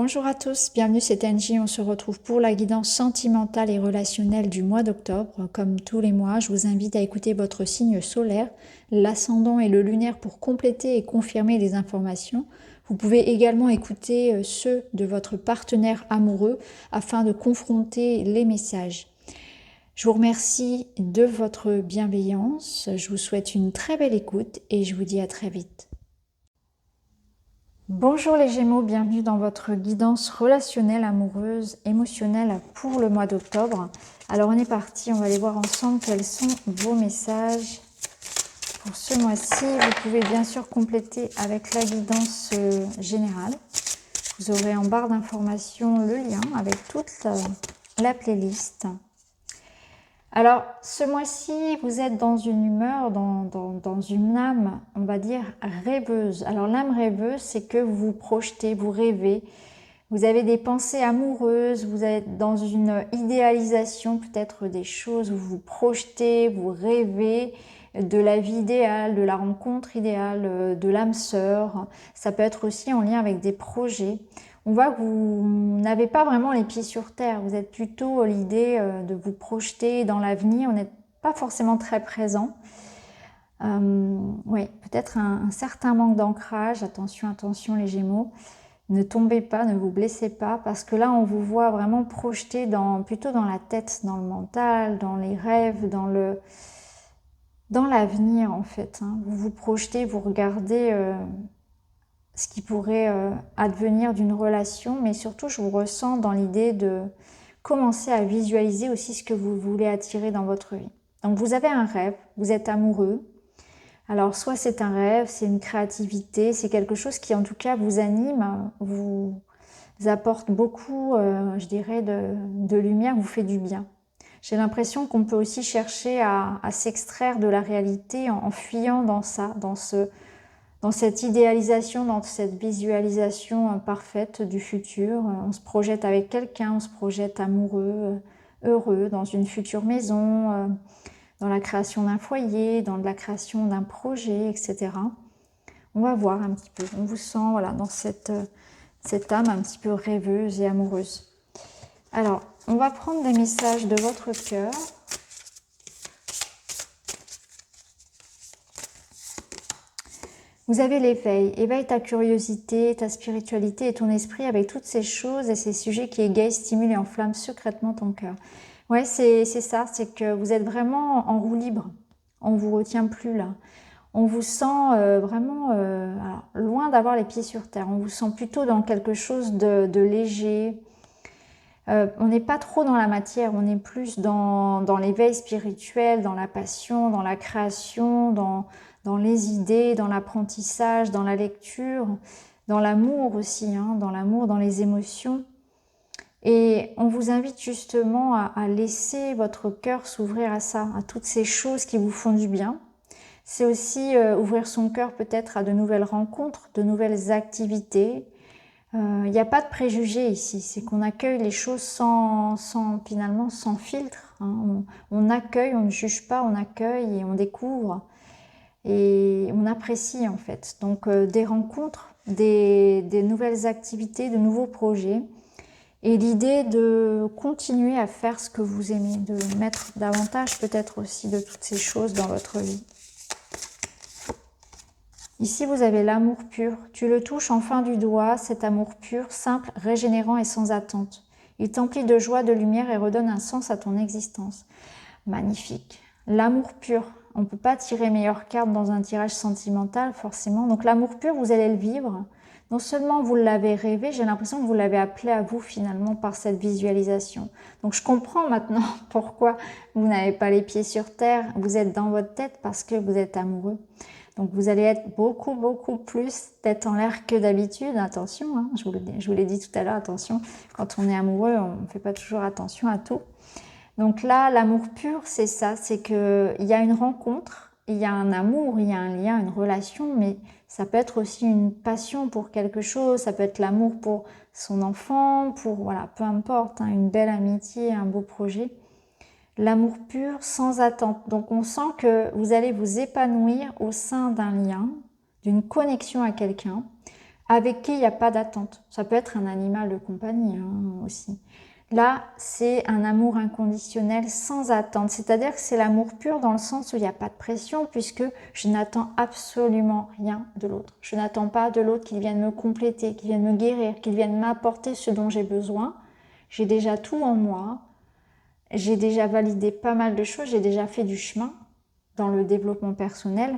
Bonjour à tous, bienvenue, c'est Angie. On se retrouve pour la guidance sentimentale et relationnelle du mois d'octobre. Comme tous les mois, je vous invite à écouter votre signe solaire, l'ascendant et le lunaire pour compléter et confirmer les informations. Vous pouvez également écouter ceux de votre partenaire amoureux afin de confronter les messages. Je vous remercie de votre bienveillance, je vous souhaite une très belle écoute et je vous dis à très vite. Bonjour les Gémeaux, bienvenue dans votre guidance relationnelle, amoureuse, émotionnelle pour le mois d'octobre. Alors on est parti, on va aller voir ensemble quels sont vos messages pour ce mois-ci. Vous pouvez bien sûr compléter avec la guidance générale. Vous aurez en barre d'informations le lien avec toute la playlist. Alors, ce mois-ci, vous êtes dans une humeur, dans une âme, on va dire, rêveuse. Alors, l'âme rêveuse, c'est que vous vous projetez, vous rêvez, vous avez des pensées amoureuses, vous êtes dans une idéalisation peut-être des choses, vous vous projetez, vous rêvez de la vie idéale, de la rencontre idéale, de l'âme sœur. Ça peut être aussi en lien avec des projets. On voit que vous n'avez pas vraiment les pieds sur terre, vous êtes plutôt l'idée de vous projeter dans l'avenir, vous n'êtes pas forcément très présent. Oui, peut-être un certain manque d'ancrage, attention, attention les Gémeaux, ne tombez pas, ne vous blessez pas, parce que là on vous voit vraiment projeté plutôt dans la tête, dans le mental, dans les rêves, dans l'avenir en fait. Vous vous projetez, vous regardez ce qui pourrait advenir d'une relation, mais surtout je vous ressens dans l'idée de commencer à visualiser aussi ce que vous voulez attirer dans votre vie. Donc vous avez un rêve, vous êtes amoureux, alors soit c'est un rêve, c'est une créativité, c'est quelque chose qui en tout cas vous anime, vous apporte beaucoup, je dirais, de lumière, vous fait du bien. J'ai l'impression qu'on peut aussi chercher à s'extraire de la réalité en fuyant dans ça, dans cette idéalisation, dans cette visualisation parfaite du futur. On se projette avec quelqu'un, on se projette amoureux, heureux, dans une future maison, dans la création d'un foyer, dans la création d'un projet, etc. On va voir un petit peu. On vous sent voilà, dans cette âme un petit peu rêveuse et amoureuse. Alors, on va prendre des messages de votre cœur. Vous avez l'éveil. Éveille ta curiosité, ta spiritualité et ton esprit avec toutes ces choses et ces sujets qui égayent, stimulent et enflamment secrètement ton cœur. Ouais, c'est ça, c'est que vous êtes vraiment en roue libre. On ne vous retient plus là. On vous sent vraiment alors, loin d'avoir les pieds sur terre. On vous sent plutôt dans quelque chose de léger. On n'est pas trop dans la matière, on est plus dans l'éveil spirituel, dans la passion, dans la création, dans les idées, dans l'apprentissage, dans la lecture, dans l'amour aussi, dans l'amour, dans les émotions. Et on vous invite justement à laisser votre cœur s'ouvrir à ça, à toutes ces choses qui vous font du bien. C'est aussi ouvrir son cœur peut-être à de nouvelles rencontres, de nouvelles activités. Il n'y a pas de préjugés ici, c'est qu'on accueille les choses finalement sans filtre. On accueille, on ne juge pas, on accueille et on découvre. Et on apprécie en fait. Donc des rencontres, des nouvelles activités, de nouveaux projets. Et l'idée de continuer à faire ce que vous aimez, de mettre davantage peut-être aussi de toutes ces choses dans votre vie. Ici, vous avez l'amour pur. Tu le touches en fin du doigt, cet amour pur, simple, régénérant et sans attente. Il t'emplit de joie, de lumière et redonne un sens à ton existence. Magnifique. L'amour pur. On ne peut pas tirer meilleure carte dans un tirage sentimental, forcément. Donc l'amour pur, vous allez le vivre. Non seulement vous l'avez rêvé, j'ai l'impression que vous l'avez appelé à vous finalement par cette visualisation. Donc je comprends maintenant pourquoi vous n'avez pas les pieds sur terre. Vous êtes dans votre tête parce que vous êtes amoureux. Donc vous allez être beaucoup plus tête en l'air que d'habitude. Attention, je vous l'ai dit tout à l'heure, attention, quand on est amoureux, on ne fait pas toujours attention à tout. Donc là, l'amour pur, c'est ça, c'est qu'il y a une rencontre, il y a un amour, il y a un lien, une relation, mais ça peut être aussi une passion pour quelque chose, ça peut être l'amour pour son enfant, voilà, peu importe, une belle amitié, un beau projet. L'amour pur sans attente. Donc on sent que vous allez vous épanouir au sein d'un lien, d'une connexion à quelqu'un, avec qui il n'y a pas d'attente. Ça peut être un animal de compagnie hein, aussi. Là, c'est un amour inconditionnel sans attente. C'est-à-dire que c'est l'amour pur dans le sens où il n'y a pas de pression puisque je n'attends absolument rien de l'autre. Je n'attends pas de l'autre qu'il vienne me compléter, qu'il vienne me guérir, qu'il vienne m'apporter ce dont j'ai besoin. J'ai déjà tout en moi. J'ai déjà validé pas mal de choses. J'ai déjà fait du chemin dans le développement personnel.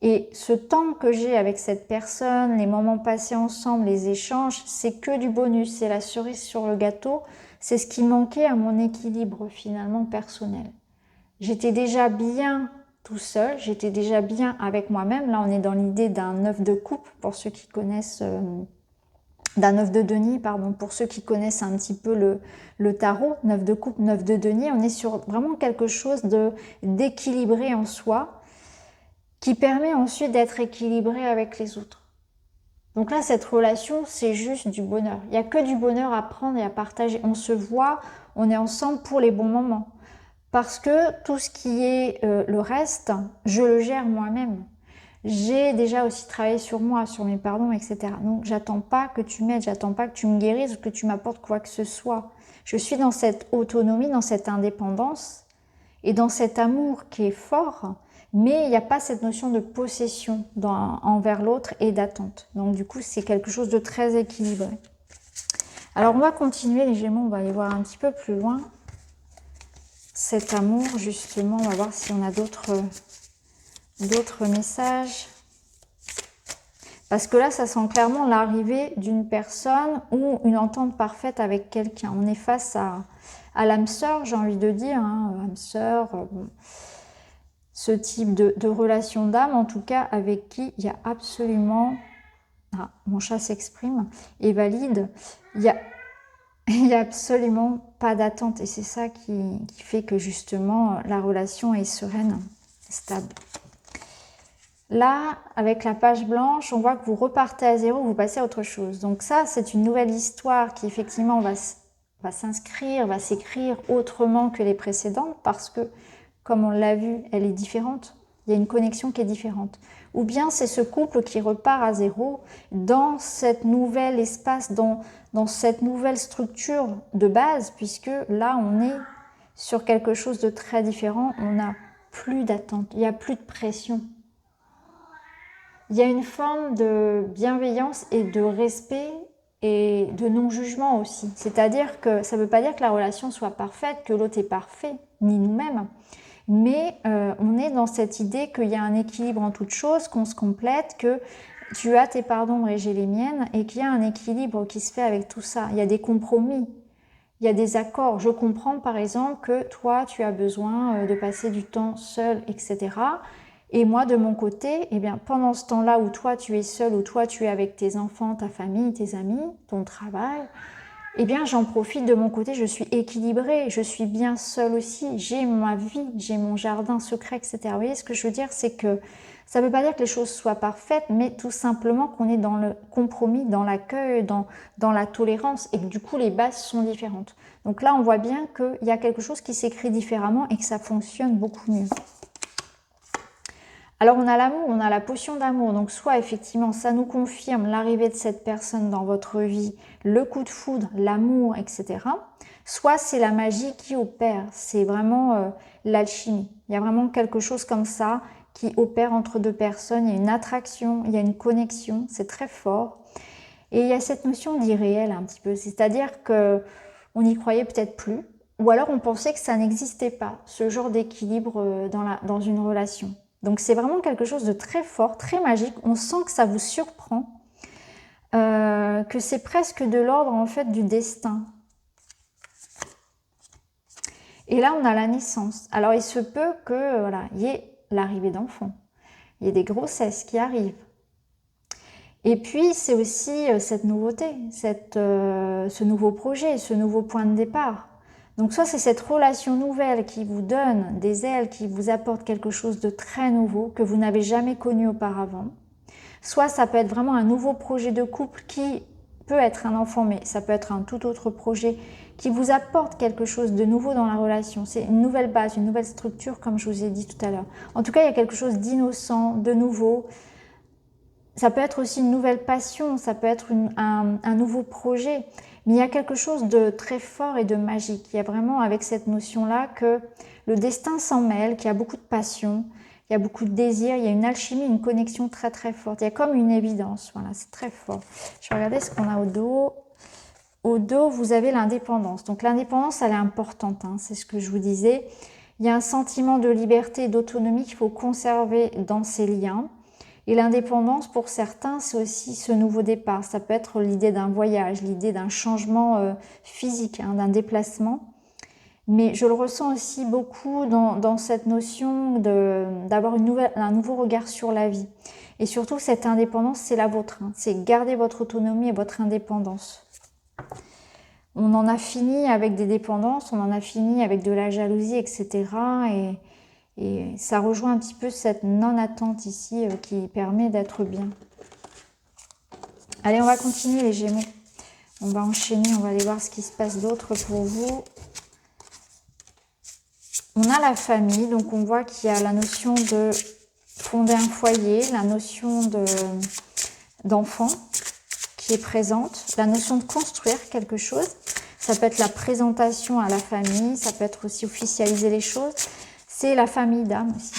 Et ce temps que j'ai avec cette personne, les moments passés ensemble, les échanges, c'est que du bonus, c'est la cerise sur le gâteau, c'est ce qui manquait à mon équilibre finalement personnel. J'étais déjà bien tout seul, j'étais déjà bien avec moi-même. Là, on est dans l'idée d'un œuf de coupe, pour ceux qui connaissent, d'un œuf de denier, pardon, pour ceux qui connaissent un petit peu le tarot, 9 de coupe, 9 de denier, on est sur vraiment quelque chose d'équilibré en soi, qui permet ensuite d'être équilibré avec les autres. Donc là, cette relation, c'est juste du bonheur. Il n'y a que du bonheur à prendre et à partager. On se voit, on est ensemble pour les bons moments. Parce que tout ce qui est le reste, je le gère moi-même. J'ai déjà aussi travaillé sur moi, sur mes pardons, etc. Donc, j'attends pas que tu m'aides, j'attends pas que tu me guérisses ou que tu m'apportes quoi que ce soit. Je suis dans cette autonomie, dans cette indépendance et dans cet amour qui est fort, mais il n'y a pas cette notion de possession envers l'autre et d'attente. Donc du coup, c'est quelque chose de très équilibré. Alors on va continuer les Gémeaux, on va aller voir un petit peu plus loin. Cet amour, justement, on va voir si on a d'autres messages. Parce que là, ça sent clairement l'arrivée d'une personne ou une entente parfaite avec quelqu'un. On est face à l'âme sœur, j'ai envie de dire, hein, âme sœur, bon, ce type de relation d'âme, en tout cas, avec qui il y a absolument... Ah, mon chat s'exprime, et valide, il y a absolument pas d'attente. Et c'est ça qui fait que, justement, la relation est sereine, stable. Là, avec la page blanche, on voit que vous repartez à zéro, vous passez à autre chose. Donc ça, c'est une nouvelle histoire qui, effectivement, va s'inscrire, va s'écrire autrement que les précédentes parce que, comme on l'a vu, elle est différente. Il y a une connexion qui est différente. Ou bien c'est ce couple qui repart à zéro dans cette nouvel espace, dans cette nouvelle structure de base, puisque là, on est sur quelque chose de très différent. On n'a plus d'attente, il n'y a plus de pression. Il y a une forme de bienveillance et de respect et de non-jugement aussi. C'est-à-dire que ça ne veut pas dire que la relation soit parfaite, que l'autre est parfait, ni nous-mêmes. Mais on est dans cette idée qu'il y a un équilibre en toute chose, qu'on se complète, que tu as tes pardons et j'ai les miennes, et qu'il y a un équilibre qui se fait avec tout ça. Il y a des compromis, il y a des accords. Je comprends par exemple que toi, tu as besoin de passer du temps seul, etc. Et moi, de mon côté, eh bien, pendant ce temps-là où toi, tu es seul, où toi, tu es avec tes enfants, ta famille, tes amis, ton travail, eh bien, j'en profite de mon côté, je suis équilibrée, je suis bien seule aussi, j'ai ma vie, j'ai mon jardin secret, etc. Vous voyez, ce que je veux dire, c'est que ça ne veut pas dire que les choses soient parfaites, mais tout simplement qu'on est dans le compromis, dans l'accueil, dans la tolérance, et que du coup, les bases sont différentes. Donc là, on voit bien qu'il y a quelque chose qui s'écrit différemment et que ça fonctionne beaucoup mieux. Alors on a l'amour, on a la potion d'amour, donc soit effectivement ça nous confirme l'arrivée de cette personne dans votre vie, le coup de foudre, l'amour, etc. Soit c'est la magie qui opère, c'est vraiment l'alchimie. Il y a vraiment quelque chose comme ça qui opère entre deux personnes, il y a une attraction, il y a une connexion, c'est très fort. Et il y a cette notion d'irréel un petit peu, c'est-à-dire qu'on n'y croyait peut-être plus, ou alors on pensait que ça n'existait pas, ce genre d'équilibre dans une relation. Donc c'est vraiment quelque chose de très fort, très magique. On sent que ça vous surprend, que c'est presque de l'ordre en fait du destin. Et là, on a la naissance. Alors il se peut que voilà, il y ait l'arrivée d'enfants, il y ait des grossesses qui arrivent. Et puis c'est aussi cette nouveauté, ce nouveau projet, ce nouveau point de départ. Donc soit c'est cette relation nouvelle qui vous donne des ailes, qui vous apporte quelque chose de très nouveau que vous n'avez jamais connu auparavant. Soit ça peut être vraiment un nouveau projet de couple qui peut être un enfant, mais ça peut être un tout autre projet qui vous apporte quelque chose de nouveau dans la relation. C'est une nouvelle base, une nouvelle structure comme je vous ai dit tout à l'heure. En tout cas, il y a quelque chose d'innocent, de nouveau, Ça peut être aussi une nouvelle passion, ça peut être un nouveau projet. Mais il y a quelque chose de très fort et de magique. Il y a vraiment avec cette notion-là que le destin s'en mêle, qu'il y a beaucoup de passion, il y a beaucoup de désir, il y a une alchimie, une connexion très très forte. Il y a comme une évidence, voilà, c'est très fort. Je vais regarder ce qu'on a au dos. Au dos, vous avez l'indépendance. Donc l'indépendance, elle est importante, hein, c'est ce que je vous disais. Il y a un sentiment de liberté et d'autonomie qu'il faut conserver dans ces liens. Et l'indépendance, pour certains, c'est aussi ce nouveau départ. Ça peut être l'idée d'un voyage, l'idée d'un changement physique, hein, d'un déplacement. Mais je le ressens aussi beaucoup dans cette notion d'avoir un nouveau regard sur la vie. Et surtout, cette indépendance, c'est la vôtre. Hein. C'est garder votre autonomie et votre indépendance. On en a fini avec des dépendances, on en a fini avec de la jalousie, etc. Et ça rejoint un petit peu cette non-attente ici qui permet d'être bien. Allez, on va continuer les Gémeaux. On va enchaîner, on va aller voir ce qui se passe d'autre pour vous. On a la famille, donc on voit qu'il y a la notion de fonder un foyer, la notion d'enfant qui est présente, la notion de construire quelque chose. Ça peut être la présentation à la famille, ça peut être aussi officialiser les choses. C'est la famille d'âme aussi.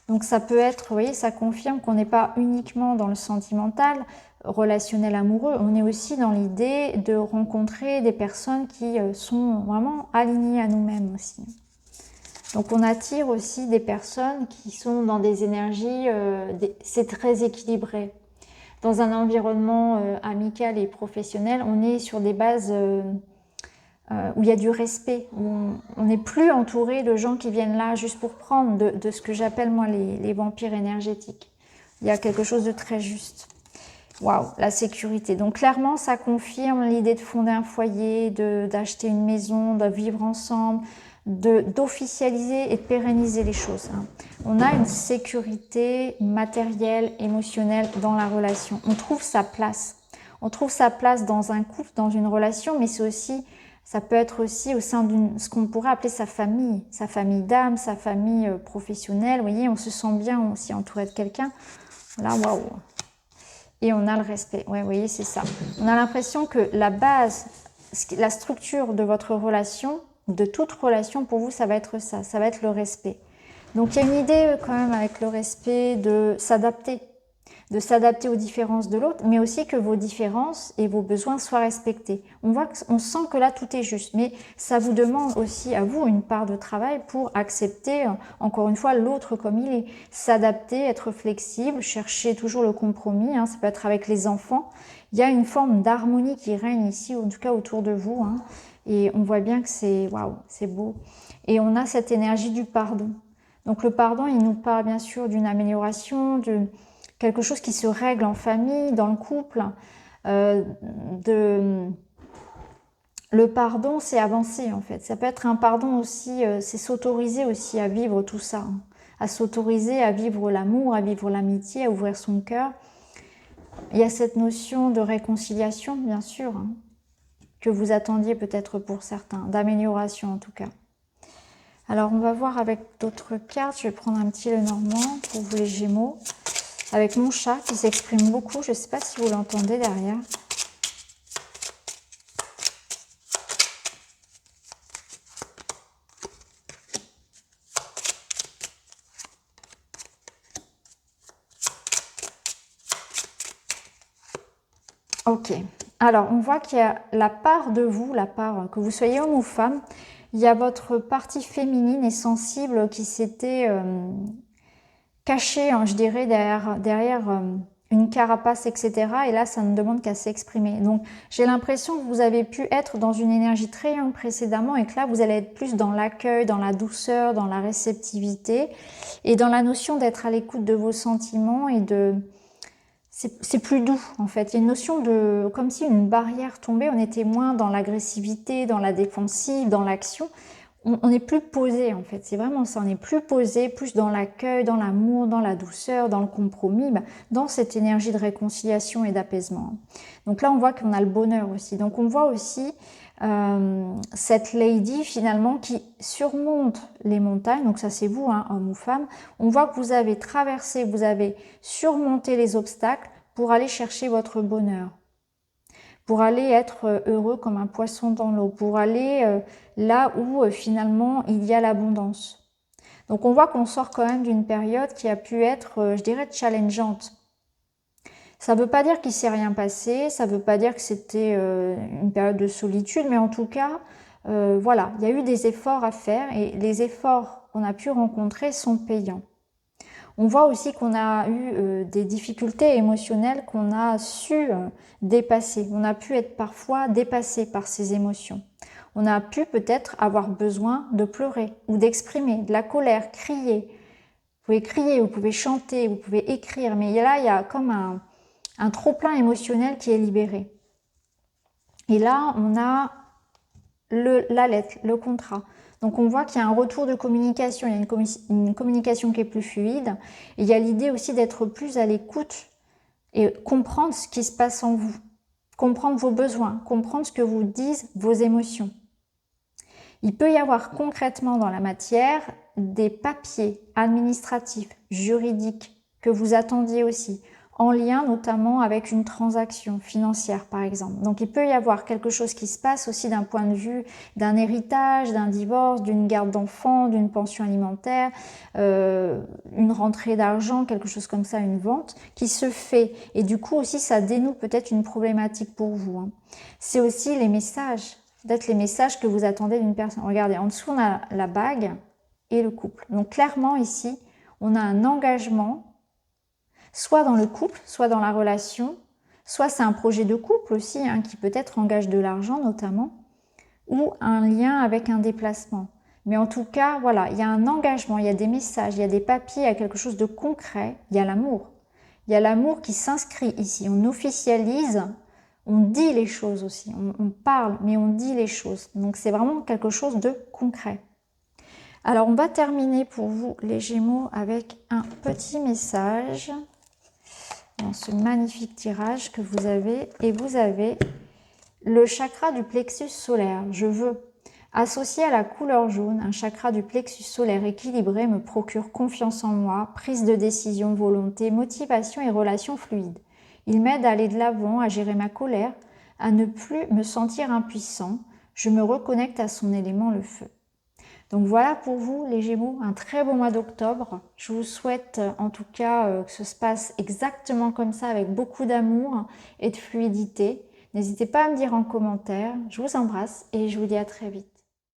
Donc ça peut être, vous voyez, ça confirme qu'on n'est pas uniquement dans le sentimental, relationnel amoureux, on est aussi dans l'idée de rencontrer des personnes qui sont vraiment alignées à nous-mêmes aussi. Donc on attire aussi des personnes qui sont dans des énergies, c'est très équilibré. Dans un environnement amical et professionnel, on est sur des bases où il y a du respect, où on n'est plus entouré de gens qui viennent là juste pour prendre de ce que j'appelle moi les vampires énergétiques. Il y a quelque chose de très juste. Waouh, la sécurité. Donc clairement, ça confirme l'idée de fonder un foyer, d'acheter une maison, de vivre ensemble, d'officialiser et de pérenniser les choses. Hein. On a une sécurité matérielle, émotionnelle dans la relation. On trouve sa place. On trouve sa place dans un couple, dans une relation, mais c'est aussi, ça peut être aussi au sein d'une, ce qu'on pourrait appeler sa famille d'âme, sa famille professionnelle. Vous voyez, on se sent bien aussi entouré de quelqu'un. Là, waouh. Et on a le respect. Ouais, vous voyez, c'est ça. On a l'impression que la base, la structure de votre relation, de toute relation, pour vous, ça va être ça. Ça va être le respect. Donc, il y a une idée quand même avec le respect de s'adapter aux différences de l'autre, mais aussi que vos différences et vos besoins soient respectés. On sent que là, tout est juste, mais ça vous demande aussi à vous une part de travail pour accepter, encore une fois, l'autre comme il est. S'adapter, être flexible, chercher toujours le compromis, hein, ça peut être avec les enfants. Il y a une forme d'harmonie qui règne ici, en tout cas autour de vous, hein, et on voit bien que c'est waouh, c'est beau. Et on a cette énergie du pardon. Donc le pardon, il nous parle bien sûr d'une amélioration, quelque chose qui se règle en famille, dans le couple. Le pardon, c'est avancer en fait. Ça peut être un pardon aussi, c'est s'autoriser aussi à vivre tout ça. Hein. À s'autoriser à vivre l'amour, à vivre l'amitié, à ouvrir son cœur. Il y a cette notion de réconciliation, bien sûr, hein, que vous attendiez peut-être pour certains, d'amélioration en tout cas. Alors on va voir avec d'autres cartes. Je vais prendre un petit Lenormand pour vous les Gémeaux. Avec mon chat qui s'exprime beaucoup. Je ne sais pas si vous l'entendez derrière. Ok. Alors, on voit qu'il y a la part de vous, la part que vous soyez homme ou femme, il y a votre partie féminine et sensible qui s'était cachée, hein, je dirais, derrière une carapace, etc. Et là, ça ne demande qu'à s'exprimer. Donc, j'ai l'impression que vous avez pu être dans une énergie très young précédemment et que là, vous allez être plus dans l'accueil, dans la douceur, dans la réceptivité et dans la notion d'être à l'écoute de vos sentiments et de... C'est plus doux, en fait. Il y a une notion de... comme si une barrière tombait, on était moins dans l'agressivité, dans la défensive, dans l'action. On est plus posé, en fait. C'est vraiment ça. On est plus posé, plus dans l'accueil, dans l'amour, dans la douceur, dans le compromis, dans cette énergie de réconciliation et d'apaisement. Donc là, on voit qu'on a le bonheur aussi. Donc on voit aussi cette lady, finalement, qui surmonte les montagnes. Donc ça, c'est vous, hein, homme ou femme. On voit que vous avez traversé, vous avez surmonté les obstacles pour aller chercher votre bonheur, pour aller être heureux comme un poisson dans l'eau, pour aller là où finalement il y a l'abondance. Donc on voit qu'on sort quand même d'une période qui a pu être, je dirais, challengeante. Ça ne veut pas dire qu'il ne s'est rien passé, ça ne veut pas dire que c'était une période de solitude, mais en tout cas, voilà, il y a eu des efforts à faire et les efforts qu'on a pu rencontrer sont payants. On voit aussi qu'on a eu des difficultés émotionnelles qu'on a su dépasser. On a pu être parfois dépassé par ces émotions. On a pu peut-être avoir besoin de pleurer ou d'exprimer de la colère, crier. Vous pouvez crier, vous pouvez chanter, vous pouvez écrire, mais là, il y a comme un trop-plein émotionnel qui est libéré. Et là, on a la lettre, le contrat. Donc on voit qu'il y a un retour de communication, il y a une communication qui est plus fluide. Et il y a l'idée aussi d'être plus à l'écoute et comprendre ce qui se passe en vous, comprendre vos besoins, comprendre ce que vous disent vos émotions. Il peut y avoir concrètement dans la matière des papiers administratifs, juridiques que vous attendiez aussi, en lien notamment avec une transaction financière par exemple. Donc il peut y avoir quelque chose qui se passe aussi d'un point de vue d'un héritage, d'un divorce, d'une garde d'enfants, d'une pension alimentaire, une rentrée d'argent, quelque chose comme ça, une vente qui se fait. Et du coup aussi ça dénoue peut-être une problématique pour vous, hein. C'est aussi les messages, peut-être les messages que vous attendez d'une personne. Regardez, en dessous on a la bague et le couple. Donc clairement ici, on a un engagement soit dans le couple, soit dans la relation, soit c'est un projet de couple aussi, hein, qui peut-être engage de l'argent notamment, ou un lien avec un déplacement. Mais en tout cas, voilà, il y a un engagement, il y a des messages, il y a des papiers, il y a quelque chose de concret, il y a l'amour. Il y a l'amour qui s'inscrit ici, on officialise, on dit les choses aussi, on parle, mais on dit les choses. Donc c'est vraiment quelque chose de concret. Alors on va terminer pour vous les Gémeaux avec un petit message dans ce magnifique tirage que vous avez. Et vous avez le chakra du plexus solaire. Je veux. Associé à la couleur jaune, un chakra du plexus solaire équilibré me procure confiance en moi, prise de décision, volonté, motivation et relations fluides. Il m'aide à aller de l'avant, à gérer ma colère, à ne plus me sentir impuissant. Je me reconnecte à son élément, le feu. Donc voilà pour vous les Gémeaux, un très beau mois d'octobre. Je vous souhaite en tout cas que ce se passe exactement comme ça, avec beaucoup d'amour et de fluidité. N'hésitez pas à me dire en commentaire. Je vous embrasse et je vous dis à très vite.